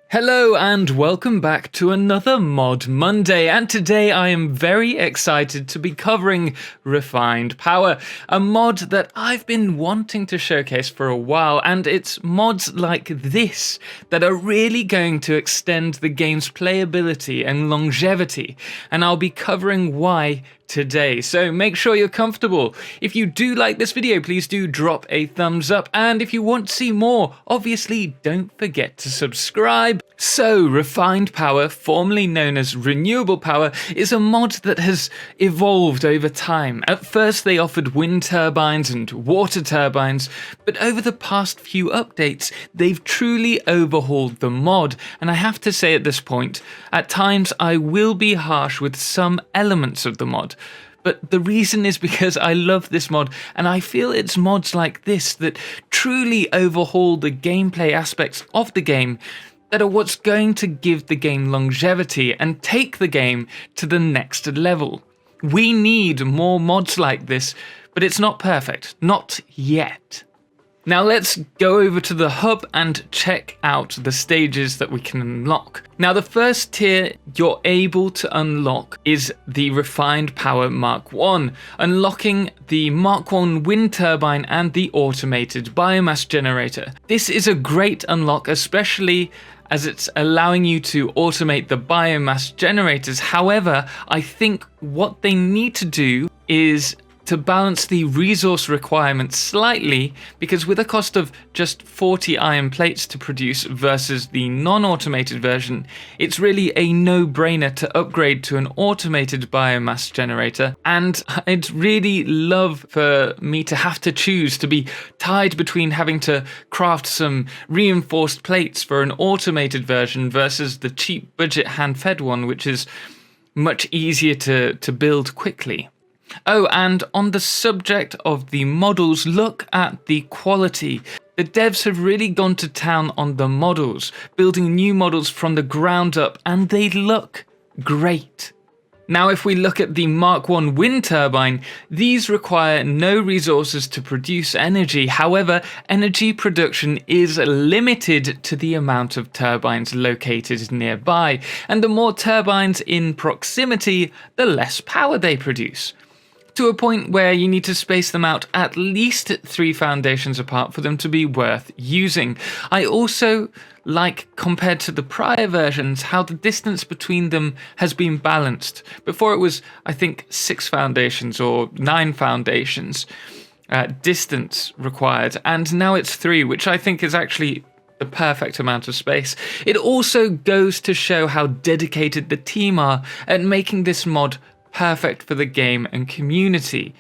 Hello and welcome back to another Mod Monday, and today I am very excited to be covering Refined Power, a mod that I've been wanting to showcase for a while, and it's mods like this that are really going to extend the game's playability and longevity, and I'll be covering why today, so make sure you're comfortable. If you do like this video, please do drop a thumbs up, and if you want to see more, obviously don't forget to subscribe. So, Refined Power, formerly known as Renewable Power, is a mod that has evolved over time. At first they offered wind turbines and water turbines, but over the past few updates they've truly overhauled the mod, and I have to say at this point, at times I will be harsh with some elements of the mod. But the reason is because I love this mod, and I feel it's mods like this that truly overhaul the gameplay aspects of the game that are what's going to give the game longevity and take the game to the next level. We need more mods like this, but it's not perfect, not yet. Now let's go over to the hub and check out the stages that we can unlock. Now the first tier you're able to unlock is the Refined Power Mark 1, unlocking the Mark 1 wind turbine and the automated biomass generator. This is a great unlock, especially as it's allowing you to automate the biomass generators. However, I think what they need to do is to balance the resource requirements slightly, because with a cost of just 40 iron plates to produce versus the non-automated version, it's really a no-brainer to upgrade to an automated biomass generator, and I'd really love for me to have to choose to be tied between having to craft some reinforced plates for an automated version versus the cheap budget hand-fed one, which is much easier to build quickly. Oh, and on the subject of the models, look at the quality. The devs have really gone to town on the models, building new models from the ground up, and they look great. Now if we look at the Mark 1 wind turbine, these require no resources to produce energy. However, energy production is limited to the amount of turbines located nearby, and the more turbines in proximity, the less power they produce, to a point where you need to space them out at least 3 foundations apart for them to be worth using. I also like, compared to the prior versions, how the distance between them has been balanced. Before it was, I think, 6 foundations or 9 foundations distance required, and now it's 3, which I think is actually the perfect amount of space. It also goes to show how dedicated the team are at making this mod perfect for the game and community.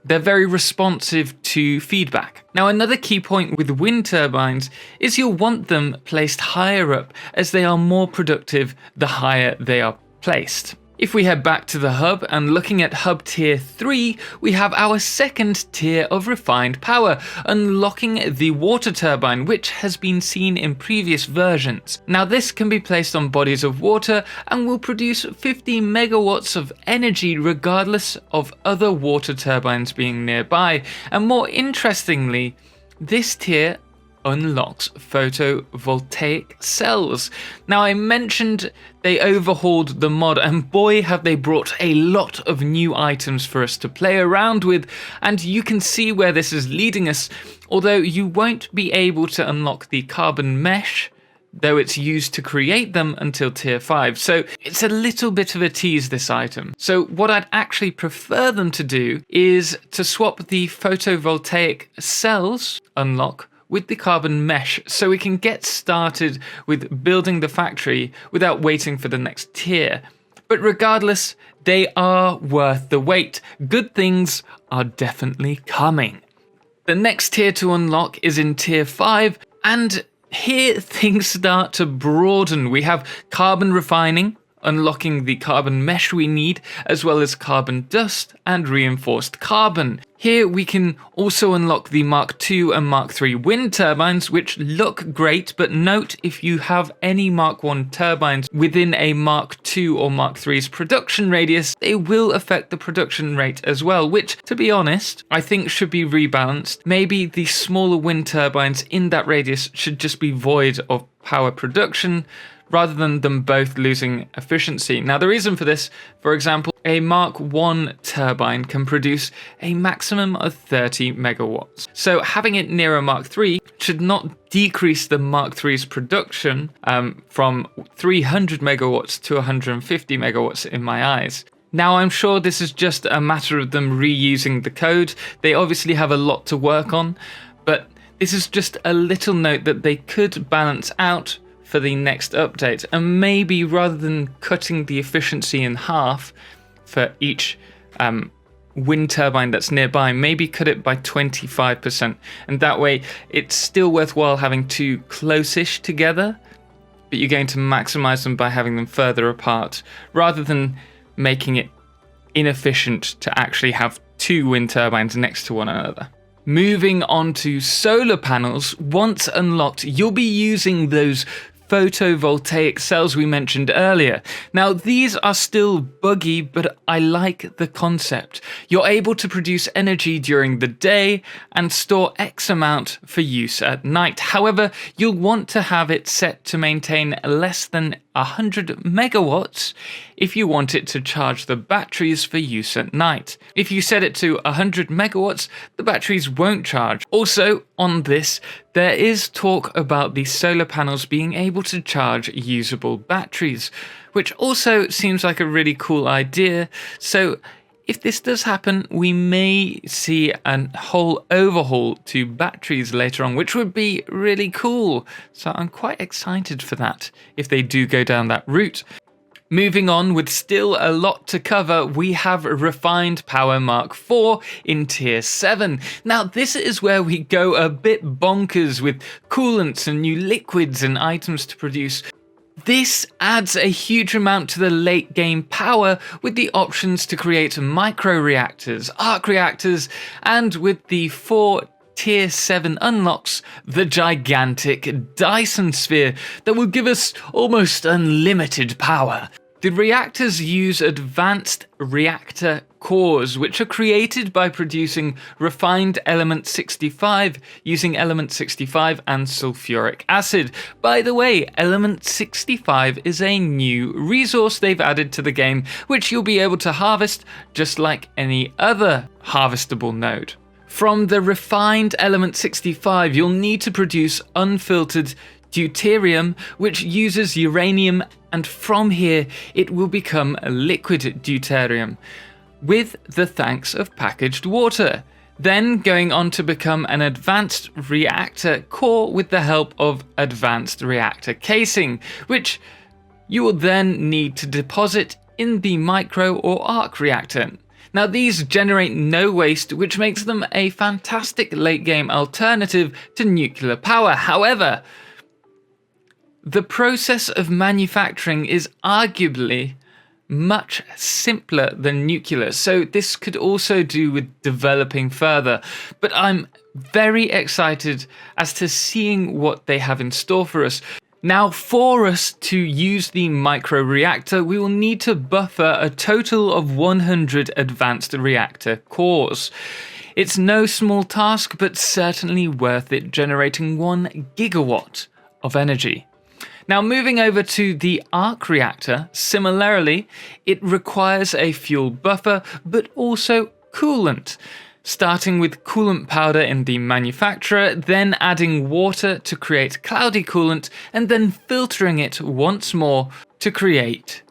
They're very responsive to feedback. Now another key point with wind turbines is you'll want them placed higher up, as they are more productive the higher they are placed. If we head back to the hub and looking at hub tier 3, we have our second tier of Refined Power, unlocking the water turbine, which has been seen in previous versions. Now this can be placed on bodies of water and will produce 50 megawatts of energy regardless of other water turbines being nearby. And more interestingly, this tier unlocks photovoltaic cells. Now I mentioned they overhauled the mod, and boy have they brought a lot of new items for us to play around with, and you can see where this is leading us, although you won't be able to unlock the carbon mesh, though it's used to create them, until tier 5. So it's a little bit of a tease, this item. So what I'd actually prefer them to do is to swap the photovoltaic cells unlock with the carbon mesh, so we can get started with building the factory without waiting for the next tier. But regardless, they are worth the wait. Good things are definitely coming. The next tier to unlock is in tier 5, and here things start to broaden. We have carbon refining, unlocking the carbon mesh we need, as well as carbon dust and reinforced carbon. Here we can also unlock the Mark 2 and Mark 3 wind turbines, which look great, but note if you have any Mark 1 turbines within a Mark 2 or Mark 3's production radius, they will affect the production rate as well, which, to be honest, I think should be rebalanced. Maybe the smaller wind turbines in that radius should just be void of power production rather than them both losing efficiency. Now, the reason for this, for example, a Mark 1 turbine can produce a maximum of 30 megawatts. So having it near a Mark 3 should not decrease the Mark 3's production from 300 megawatts to 150 megawatts in my eyes. Now, I'm sure this is just a matter of them reusing the code. They obviously have a lot to work on, but this is just a little note that they could balance out for the next update, and maybe rather than cutting the efficiency in half for each wind turbine that's nearby, maybe cut it by 25%, and that way it's still worthwhile having two close-ish together, but you're going to maximize them by having them further apart rather than making it inefficient to actually have two wind turbines next to one another. Moving on to solar panels, once unlocked, you'll be using those photovoltaic cells we mentioned earlier. Now, these are still buggy, but I like the concept. You're able to produce energy during the day and store X amount for use at night. However, you'll want to have it set to maintain less than 100 megawatts if you want it to charge the batteries for use at night. If you set it to 100 megawatts, the batteries won't charge. Also, on this, there is talk about the solar panels being able to charge usable batteries, which also seems like a really cool idea. So if this does happen, we may see a whole overhaul to batteries later on, which would be really cool. So I'm quite excited for that if they do go down that route. Moving on, with still a lot to cover, we have Refined Power Mark 4 in Tier 7. Now, this is where we go a bit bonkers with coolants and new liquids and items to produce. This adds a huge amount to the late game power with the options to create micro reactors, arc reactors, and with the 4 Tier 7 unlocks, the gigantic Dyson Sphere that will give us almost unlimited power. The reactors use advanced reactor cores, which are created by producing refined element 65 using element 65 and sulfuric acid. By the way, element 65 is a new resource they've added to the game, which you'll be able to harvest just like any other harvestable node. From the refined element 65, you'll need to produce unfiltered deuterium, which uses uranium, and from here it will become a liquid deuterium with the thanks of packaged water, then going on to become an advanced reactor core with the help of advanced reactor casing, which you will then need to deposit in the micro or arc reactor. Now, these generate no waste, which makes them a fantastic late game alternative to nuclear power. However, the process of manufacturing is arguably much simpler than nuclear, so this could also do with developing further. But I'm very excited as to seeing what they have in store for us. Now, for us to use the micro reactor, we will need to buffer a total of 100 advanced reactor cores. It's no small task, but certainly worth it, generating 1 gigawatt of energy. Now, moving over to the arc reactor, similarly, it requires a fuel buffer, but also coolant. Starting with coolant powder in the manufacturer, then adding water to create cloudy coolant, and then filtering it once more to create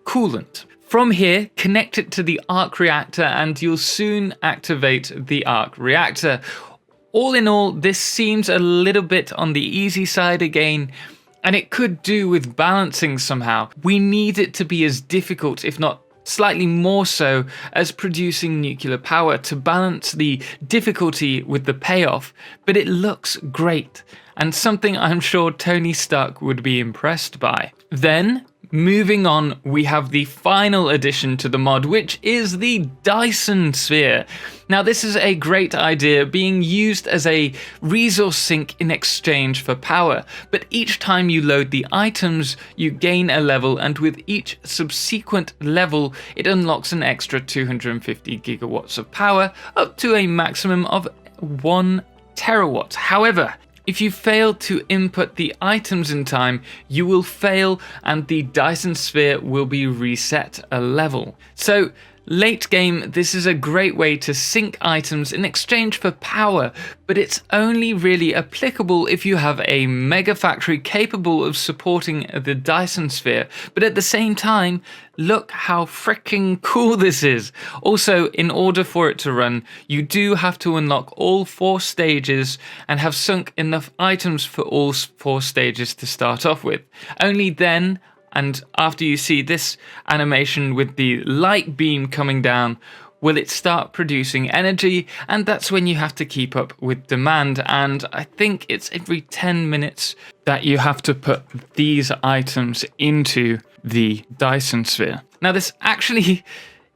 coolant. From here, connect it to the arc reactor and you'll soon activate the arc reactor. All in all, this seems a little bit on the easy side again, and it could do with balancing somehow. We need it to be as difficult, if not slightly more so, as producing nuclear power to balance the difficulty with the payoff, but it looks great and something I'm sure Tony Stark would be impressed by. Then, moving on, we have the final addition to the mod, which is the Dyson Sphere. Now, this is a great idea being used as a resource sink in exchange for power, but each time you load the items, you gain a level, and with each subsequent level, it unlocks an extra 250 gigawatts of power, up to a maximum of 1 terawatt. However, If you fail to input the items in time, you will fail and the Dyson Sphere will be reset a level. So late game, this is a great way to sync items in exchange for power, but it's only really applicable if you have a mega factory capable of supporting the Dyson Sphere. But at the same time, look how freaking cool this is. Also, in order for it to run, you do have to unlock all 4 stages and have sunk enough items for all 4 stages to start off with. Only then, and after you see this animation with the light beam coming down, will it start producing energy, and that's when you have to keep up with demand. And I think it's every 10 minutes that you have to put these items into the Dyson Sphere. Now, this actually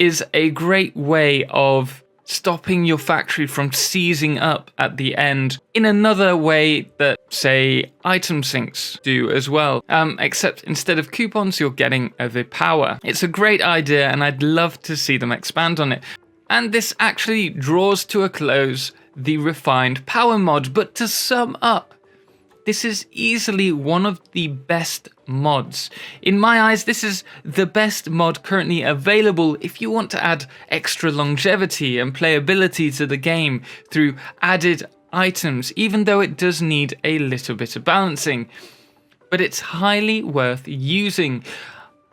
is a great way of stopping your factory from seizing up at the end in another way that, say, item sinks do as well. Except instead of coupons, you're getting the power. It's a great idea, and I'd love to see them expand on it. And this actually draws to a close the refined power mod. But to sum up, this is easily one of the best mods. In my eyes, this is the best mod currently available if you want to add extra longevity and playability to the game through added items, even though it does need a little bit of balancing. But it's highly worth using.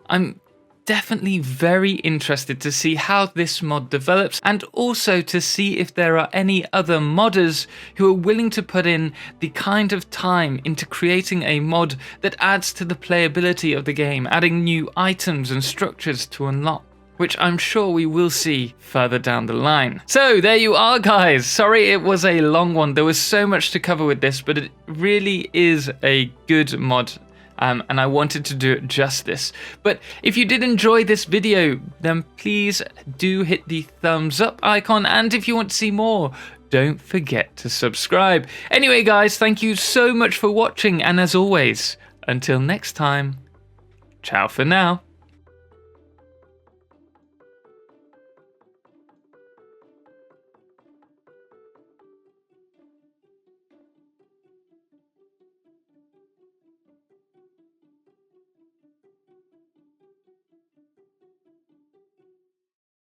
I'm definitely very interested to see how this mod develops, and also to see if there are any other modders who are willing to put in the kind of time into creating a mod that adds to the playability of the game, adding new items and structures to unlock, which I'm sure we will see further down the line. So there you are, guys. Sorry it was a long one. There was so much to cover with this, but it really is a good mod. And I wanted to do it justice. But if you did enjoy this video, then please do hit the thumbs up icon. And if you want to see more, don't forget to subscribe. Anyway, guys, thank you so much for watching. And as always, until next time, ciao for now.